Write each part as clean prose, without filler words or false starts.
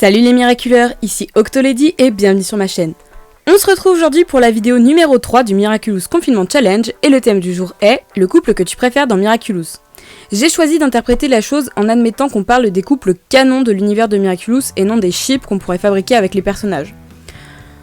Salut les miraculeurs, ici Octolady et bienvenue sur ma chaîne. On se retrouve aujourd'hui pour la vidéo numéro 3 du Miraculous Confinement Challenge et le thème du jour est le couple que tu préfères dans Miraculous. J'ai choisi d'interpréter la chose en admettant qu'on parle des couples canons de l'univers de Miraculous et non des ships qu'on pourrait fabriquer avec les personnages.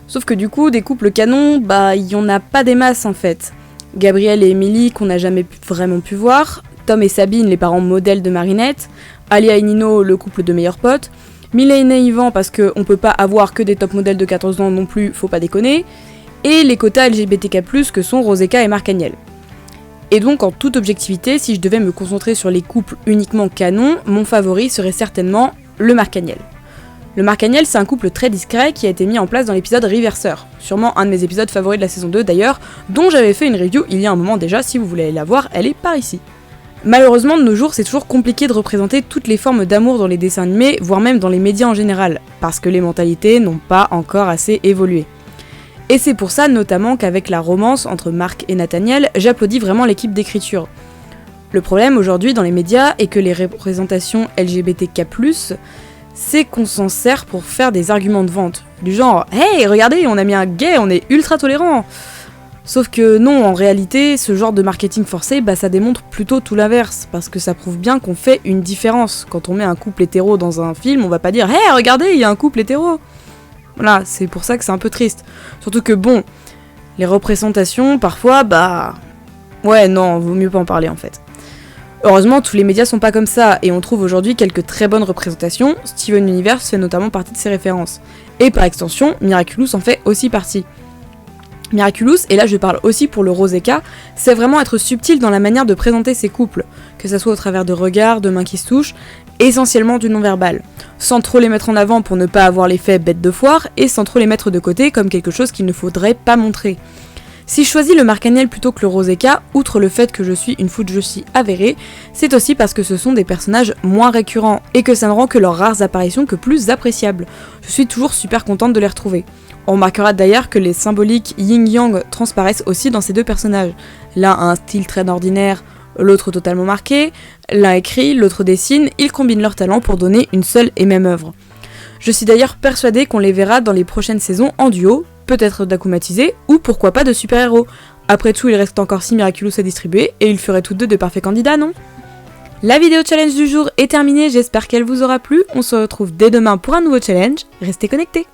Sauf que du coup, des couples canons, il y en a pas des masses en fait. Gabriel et Emily qu'on n'a jamais vraiment pu voir, Tom et Sabine les parents modèles de Marinette, Alia et Nino le couple de meilleurs potes, Mylène et Yvan parce qu'on peut pas avoir que des top modèles de 14 ans non plus, faut pas déconner, et les quotas LGBTK+, que sont Roseka et Marc-Agnel. Et donc en toute objectivité, si je devais me concentrer sur les couples uniquement canons, mon favori serait certainement le Marc-Agnel. Le Marc-Agnel c'est un couple très discret qui a été mis en place dans l'épisode Reverseur, sûrement un de mes épisodes favoris de la saison 2 d'ailleurs, dont j'avais fait une review il y a un moment déjà, si vous voulez aller la voir, elle est par ici. Malheureusement, de nos jours, c'est toujours compliqué de représenter toutes les formes d'amour dans les dessins animés, voire même dans les médias en général, parce que les mentalités n'ont pas encore assez évolué. Et c'est pour ça notamment qu'avec la romance entre Marc et Nathaniel, j'applaudis vraiment l'équipe d'écriture. Le problème aujourd'hui dans les médias est que les représentations LGBTK+, c'est qu'on s'en sert pour faire des arguments de vente, du genre « Hey, regardez, on a mis un gay, on est ultra tolérant !» Sauf que non, en réalité, ce genre de marketing forcé, ça démontre plutôt tout l'inverse, parce que ça prouve bien qu'on fait une différence. Quand on met un couple hétéro dans un film, on va pas dire « Hey, regardez, il y a un couple hétéro !» Voilà, c'est pour ça que c'est un peu triste. Surtout que bon, les représentations, parfois, ouais, non, vaut mieux pas en parler en fait. Heureusement, tous les médias sont pas comme ça, et on trouve aujourd'hui quelques très bonnes représentations, Steven Universe fait notamment partie de ces références. Et par extension, Miraculous en fait aussi partie. Miraculous, et là je parle aussi pour le Roseka, c'est vraiment être subtil dans la manière de présenter ces couples, que ça soit au travers de regards, de mains qui se touchent, essentiellement du non-verbal, sans trop les mettre en avant pour ne pas avoir l'effet bête de foire, et sans trop les mettre de côté comme quelque chose qu'il ne faudrait pas montrer. Si je choisis le Marc-Agnel plutôt que le Roseka, outre le fait que je suis une foot-joshi avérée, c'est aussi parce que ce sont des personnages moins récurrents, et que ça ne rend que leurs rares apparitions que plus appréciables. Je suis toujours super contente de les retrouver. On remarquera d'ailleurs que les symboliques yin-yang transparaissent aussi dans ces deux personnages. L'un a un style très ordinaire, l'autre totalement marqué, l'un écrit, l'autre dessine, ils combinent leurs talents pour donner une seule et même œuvre. Je suis d'ailleurs persuadée qu'on les verra dans les prochaines saisons en duo, peut-être d'akumatisés, ou pourquoi pas de super-héros. Après tout, il reste encore 6 Miraculous à distribuer, et ils feraient tous deux de parfaits candidats, non ? La vidéo challenge du jour est terminée, j'espère qu'elle vous aura plu, on se retrouve dès demain pour un nouveau challenge, restez connectés.